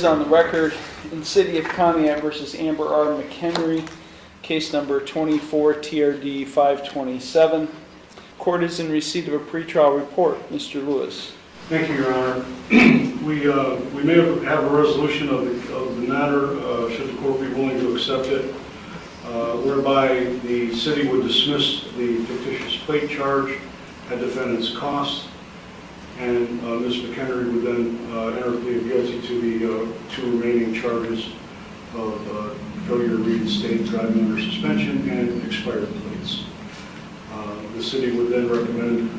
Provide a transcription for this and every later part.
On the record in City of Conneaut versus Amber R. McHenry, case number 24 TRD 527. Court is in receipt of a pretrial report. Mr. Lewis. Thank you, Your Honor. We may have a resolution of the matter, should the court be willing to accept it, whereby the city would dismiss the fictitious plate charge at defendant's cost, and Ms. McHenry would then enter a plea of guilty to the two remaining charges of failure to reinstate, driving under suspension, and expired plates. The city would then recommend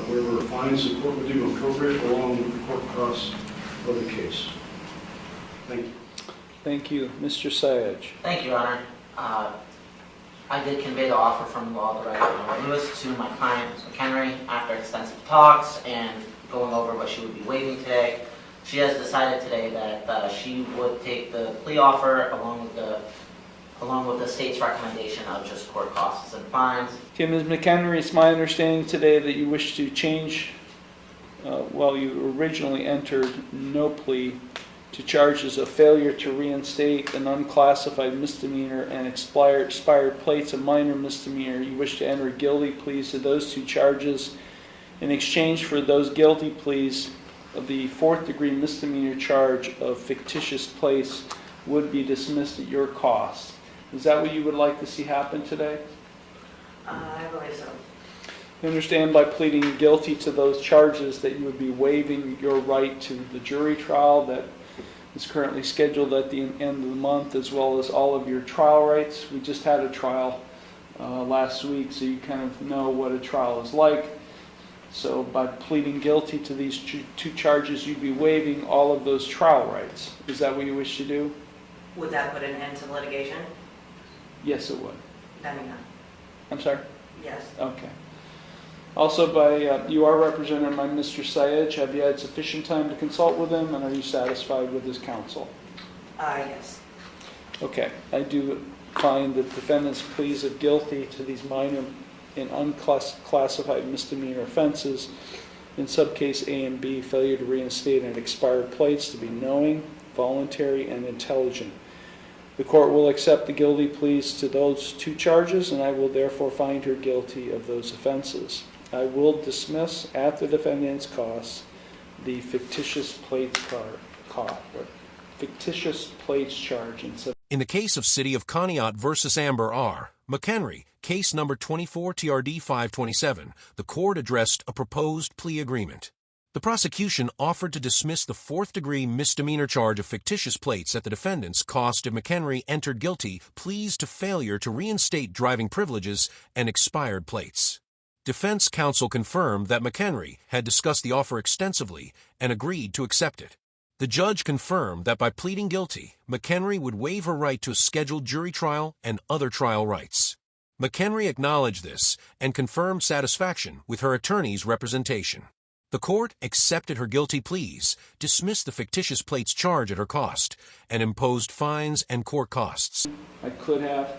whatever fines the court would deem appropriate along with the court costs of the case. Thank you. Thank you. Mr. Sayaj. Thank you, Your Honor. I did convey the offer from Law Director Lewis to my client, Ms. McHenry, after extensive talks and going over what she would be waiving today. She has decided today that she would take the plea offer along with the state's recommendation of just court costs and fines. Okay, Ms. McHenry, it's my understanding today that you wish to change, you originally entered no plea to charges of failure to reinstate an unclassified misdemeanor and expired plates, a minor misdemeanor. You wish to enter guilty pleas to those two charges. In exchange for those guilty pleas, the fourth-degree misdemeanor charge of fictitious plates would be dismissed at your cost. Is that what you would like to see happen today? I believe so. You understand by pleading guilty to those charges that you would be waiving your right to the jury trial that is currently scheduled at the end of the month, as well as all of your trial rights. We just had a trial last week, so you kind of know what a trial is like. So by pleading guilty to these two charges, you'd be waiving all of those trial rights. Is that what you wish to do? Would that put an end to litigation? Yes, it would. I mean, no. I'm sorry? Yes. Okay. Also, you are represented by Mr. Sayaj. Have you had sufficient time to consult with him, and are you satisfied with his counsel? Yes. Okay. I do find that defendant's pleas of guilty to these minor and unclassified misdemeanor offenses in subcase A and B, failure to reinstate and expired plates, to be knowing, voluntary, and intelligent. The court will accept the guilty pleas to those two charges, and I will therefore find her guilty of those offenses. I will dismiss at the defendant's cost the fictitious plates charge. In the case of City of Conneaut versus Amber R. McHenry, case number 24 TRD 527, the court addressed a proposed plea agreement. The prosecution offered to dismiss the fourth-degree misdemeanor charge of fictitious plates at the defendant's cost if McHenry entered guilty pleas to failure to reinstate driving privileges and expired plates. Defense counsel confirmed that McHenry had discussed the offer extensively and agreed to accept it. The judge confirmed that by pleading guilty, McHenry would waive her right to a scheduled jury trial and other trial rights. McHenry acknowledged this and confirmed satisfaction with her attorney's representation. The court accepted her guilty pleas, dismissed the fictitious plates charge at her cost, and imposed fines and court costs. I could have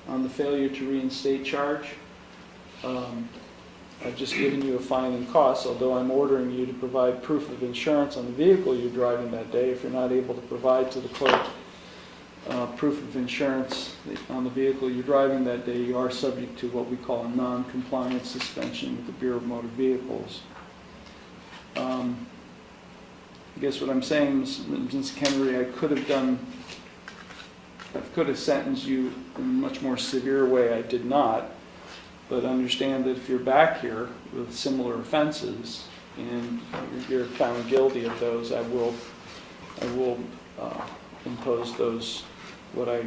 on the failure to reinstate charge. I've just given you a fine and cost, although I'm ordering you to provide proof of insurance on the vehicle you're driving that day. If you're not able to provide to the clerk proof of insurance on the vehicle you're driving that day, you are subject to what we call a non-compliance suspension with the Bureau of Motor Vehicles. I guess what I'm saying, Ms. Henry, I could have sentenced you in a much more severe way. I did not. But understand that if you're back here with similar offenses and you're found guilty of those, I will impose those, what I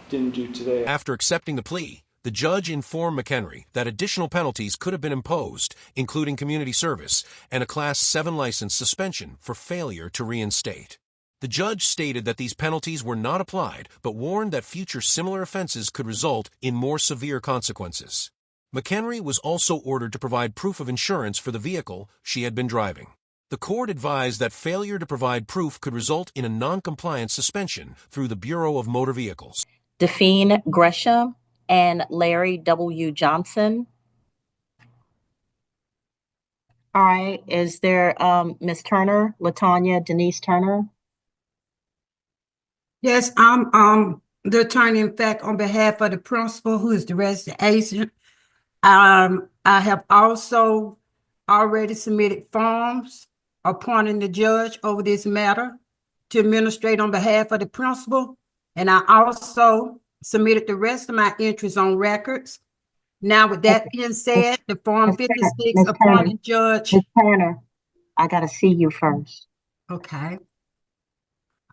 didn't do today. After accepting the plea, the judge informed McHenry that additional penalties could have been imposed, including community service and a Class 7 license suspension for failure to reinstate. The judge stated that these penalties were not applied, but warned that future similar offenses could result in more severe consequences. McHenry was also ordered to provide proof of insurance for the vehicle she had been driving. The court advised that failure to provide proof could result in a non-compliance suspension through the Bureau of Motor Vehicles. Define Gresham and Larry W. Johnson. All right. Is there Ms. Turner, Latanya Denise Turner? Yes, I'm the attorney, in fact, on behalf of the principal, who is the resident agent. I have also already submitted forms appointing the judge over this matter to administrate on behalf of the principal. And I also submitted the rest of my entries on records. Now, with that being said, the Form Ms. Turner, 56 Ms. Turner, appointing judge. Ms. Turner, I gotta see you first. Okay.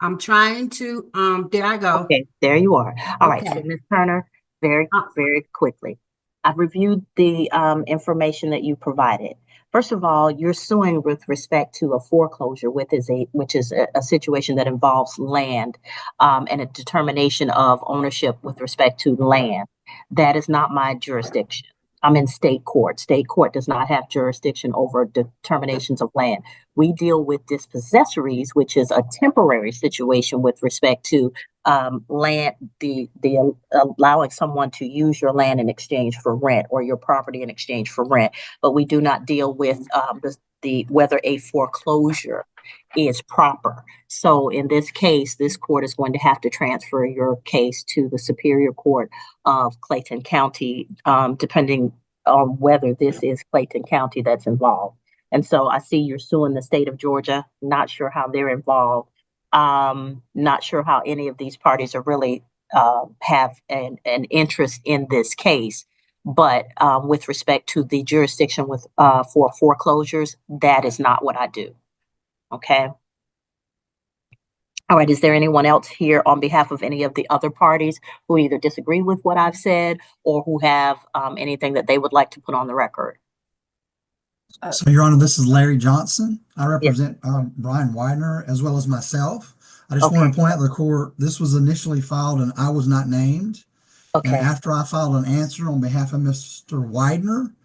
I'm trying to, there I go. Okay, there you are. All right, so Okay. Ms. Turner, very, Uh, very quickly. I've reviewed the information that you provided. First of all, you're suing with respect to a foreclosure, which is a situation that involves land and a determination of ownership with respect to land. That is not my jurisdiction. I'm in state court. State court does not have jurisdiction over determinations of land. We deal with dispossessories, which is a temporary situation with respect to land, the allowing someone to use your land in exchange for rent or your property in exchange for rent. But we do not deal with the whether a foreclosure is proper. So in this case, this court is going to have to transfer your case to the Superior Court of Clayton County, depending on whether this is Clayton County that's involved. And so I see you're suing the state of Georgia. Not sure how they're involved. Not sure how any of these parties are really have an interest in this case. But with respect to the jurisdiction with for foreclosures, that is not what I do. Okay. All right. Is there anyone else here on behalf of any of the other parties who either disagree with what I've said or who have anything that they would like to put on the record? So, Your Honor, this is Larry Johnson. I Yes. represent Brian Widener as well as myself. I just Okay. want to point out to the court, this was initially filed and I was not named. And Okay. after I filed an answer on behalf of Mr. Widener,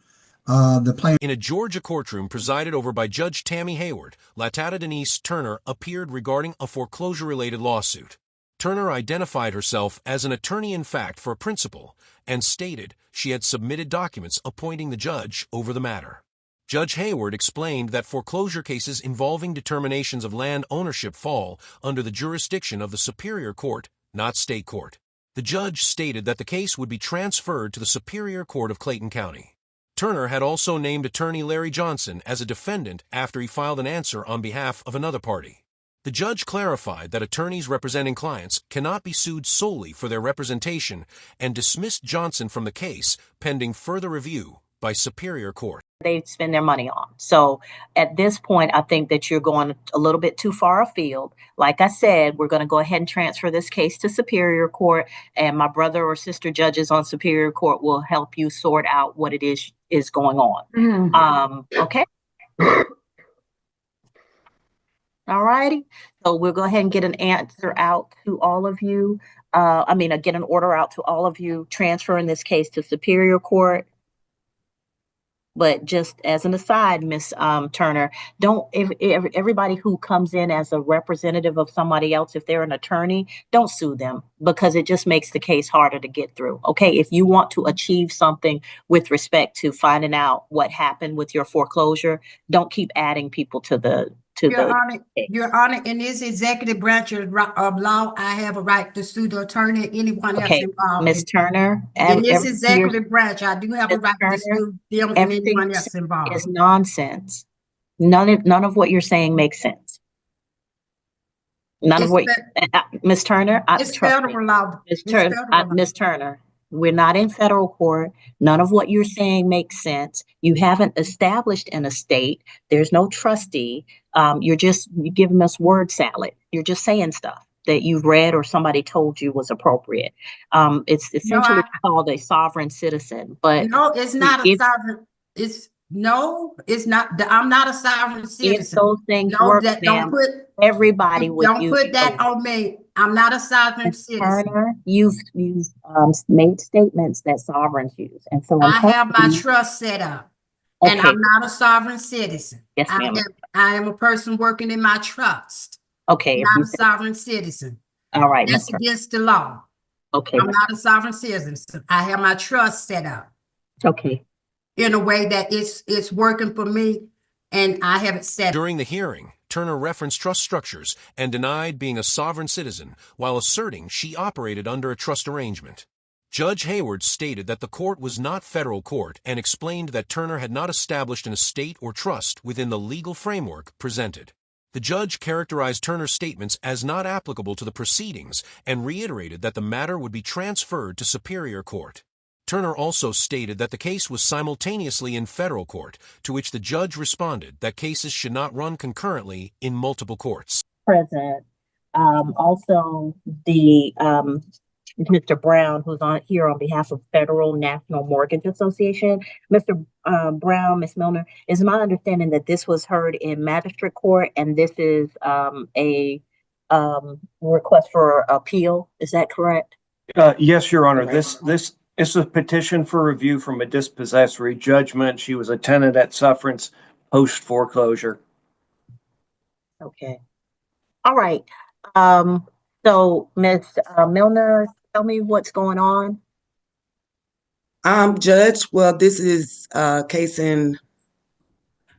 the plaintiff. In a Georgia courtroom presided over by Judge Tammy Hayward, Latata Denise Turner appeared regarding a foreclosure-related lawsuit. Turner identified herself as an attorney-in-fact for a principal and stated she had submitted documents appointing the judge over the matter. Judge Hayward explained that foreclosure cases involving determinations of land ownership fall under the jurisdiction of the Superior Court, not state court. The judge stated that the case would be transferred to the Superior Court of Clayton County. Turner had also named attorney Larry Johnson as a defendant after he filed an answer on behalf of another party. The judge clarified that attorneys representing clients cannot be sued solely for their representation and dismissed Johnson from the case pending further review by Superior Court. They spend their money on. So at this point, I think that you're going a little bit too far afield. Like I said, we're going to go ahead and transfer this case to Superior Court, and my brother or sister judges on Superior Court will help you sort out what it is going on. Okay. All righty. So we'll go ahead and get an answer out to all of you. Get an order out to all of you transferring this case to Superior Court. But just as an aside, Miss Turner, everybody who comes in as a representative of somebody else, if they're an attorney, don't sue them because it just makes the case harder to get through. Okay, if you want to achieve something with respect to finding out what happened with your foreclosure, don't keep adding people to the Your Honor, in this executive branch of law, I have a right to sue the attorney, anyone else Okay, involved. Miss Turner, In this executive branch, I do have a Ms. right to sue them and everything anyone else involved. is nonsense. None of what you're saying makes sense. None of what Ms. Turner, It's trust me. federal law. Ms. Turner, we're not in federal court. None of what you're saying makes sense. You haven't established an estate. There's no trustee. You're giving us word salad. You're just saying stuff that you've read or somebody told you was appropriate. It's essentially called a sovereign citizen, but no, it's not a sovereign. It's not. I'm not a sovereign citizen. If those things work, don't put everybody with don't you. put that on me. I'm not a sovereign citizen. Turner, you've made statements that sovereigns use, and so I have my trust set up, and Okay. I'm not a sovereign citizen. Yes, ma'am. I am a person working in my trust. Okay, Not a sovereign citizen. all right, That's Mr. against the law. Okay, I'm not a sovereign citizen. I have my trust set up okay. in a way that it's working for me, and I have it set. During the hearing, Turner referenced trust structures and denied being a sovereign citizen while asserting she operated under a trust arrangement. Judge Hayward stated that the court was not federal court and explained that Turner had not established an estate or trust within the legal framework presented. The judge characterized Turner's statements as not applicable to the proceedings and reiterated that the matter would be transferred to Superior Court. Turner also stated that the case was simultaneously in federal court, to which the judge responded that cases should not run concurrently in multiple courts. Present. Also, the Mr. Brown, who's on here on behalf of Federal National Mortgage Association. Mr. Brown, Ms. Milner, is my understanding that this was heard in magistrate court and this is a request for appeal. Is that correct? Yes, Your Honor. This is a petition for review from a dispossessory judgment. She was a tenant at sufferance post foreclosure. Okay. All right. So Ms. Milner, tell me what's going on. Judge, well, this is a case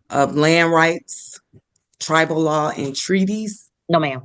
of land rights, tribal law, and treaties. No, ma'am.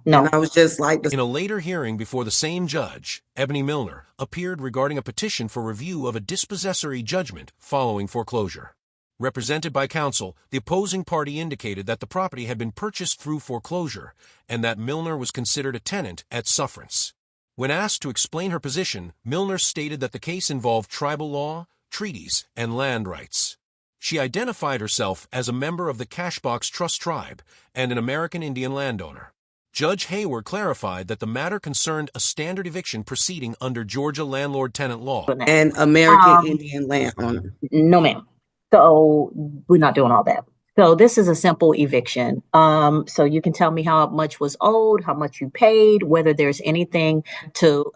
No. And I was just like In a later hearing before the same judge, Ebony Milner appeared regarding a petition for review of a dispossessory judgment following foreclosure. Represented by counsel, the opposing party indicated that the property had been purchased through foreclosure and that Milner was considered a tenant at sufferance. When asked to explain her position, Milner stated that the case involved tribal law, treaties, and land rights. She identified herself as a member of the Cashbox Trust Tribe and an American Indian landowner. Judge Hayward clarified that the matter concerned a standard eviction proceeding under Georgia landlord-tenant law. an American Indian landowner. No, ma'am. So we're not doing all that. So this is a simple eviction. So you can tell me how much was owed, how much you paid, whether there's anything to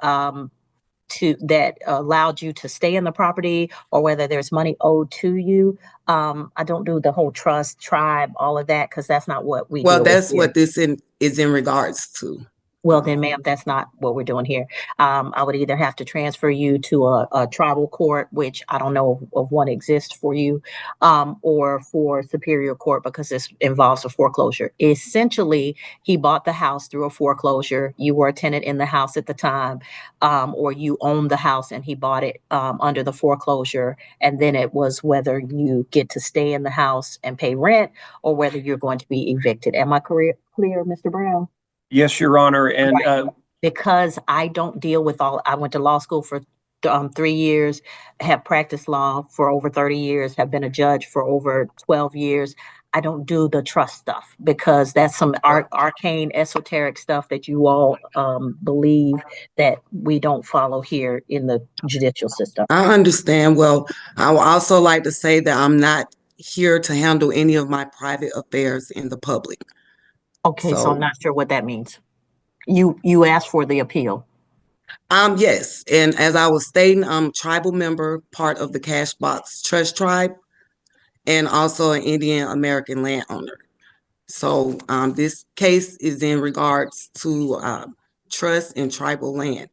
that allowed you to stay in the property, or whether there's money owed to you. I don't do the whole trust, tribe, all of that, because that's not what we Well, deal with that's here. what this is in regards to. Well, then, ma'am, that's not what we're doing here. I would either have to transfer you to a tribal court, which I don't know of one exists for you, or for Superior Court, because this involves a foreclosure. Essentially, he bought the house through a foreclosure. You were a tenant in the house at the time, or you owned the house and he bought it under the foreclosure. And then it was whether you get to stay in the house and pay rent, or whether you're going to be evicted. Am I clear, Mr. Brown? Yes, Your Honor. And Right. Because I don't deal with I went to law school for 3 years, have practiced law for over 30 years, have been a judge for over 12 years. I don't do the trust stuff because that's some arcane, esoteric stuff that you all believe that we don't follow here in the judicial system. I understand. Well, I would also like to say that I'm not here to handle any of my private affairs in the public. Okay, so I'm not sure what that means. You asked for the appeal. Yes, and as I was stating, I'm a tribal member, part of the Cashbox Trust Tribe, and also an Indian American landowner. So this case is in regards to trust and tribal land.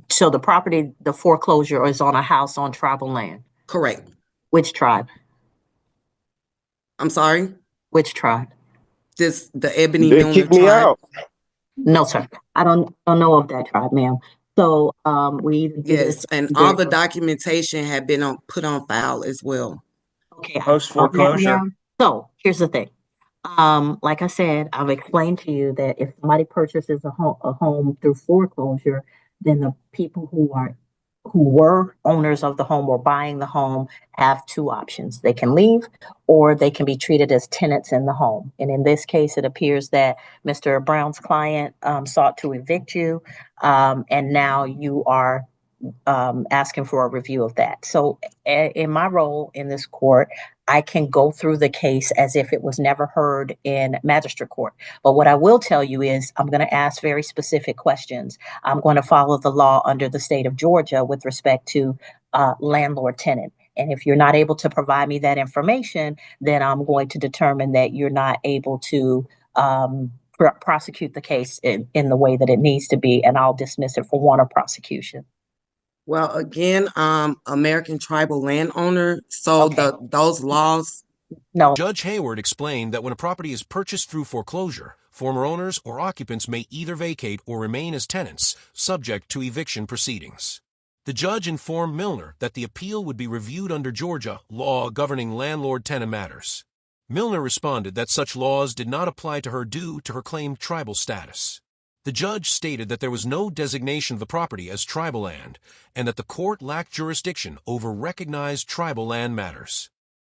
So the property, the foreclosure is on a house on tribal land. Correct. Which tribe? I'm sorry? Which tribe? This the Ebony They Milner kicked me tribe. out. No, sir. I don't know of that tribe, ma'am. So we either do Yes, this. and all the documentation had been put on file as well. Okay. post foreclosure. So here's the thing. Like I said, I've explained to you that if somebody purchases a home through foreclosure, then the people who were owners of the home or buying the home have two options. They can leave, or they can be treated as tenants in the home. And in this case, it appears that Mr. Brown's client sought to evict you, and now you are asking for a review of that. So in my role in this court, I can go through the case as if it was never heard in magistrate court. But what I will tell you is I'm going to ask very specific questions. I'm going to follow the law under the state of Georgia with respect to landlord tenant. And if you're not able to provide me that information, then I'm going to determine that you're not able to prosecute the case in the way that it needs to be, and I'll dismiss it for want of prosecution. Well, again, American tribal landowner. So Okay. those laws No. Judge Hayward explained that when a property is purchased through foreclosure, former owners or occupants may either vacate or remain as tenants, subject to eviction proceedings. The judge informed Milner that the appeal would be reviewed under Georgia law governing landlord-tenant matters. Milner responded that such laws did not apply to her due to her claimed tribal status. The judge stated that there was no designation of the property as tribal land and that the court lacked jurisdiction over recognized tribal land matters.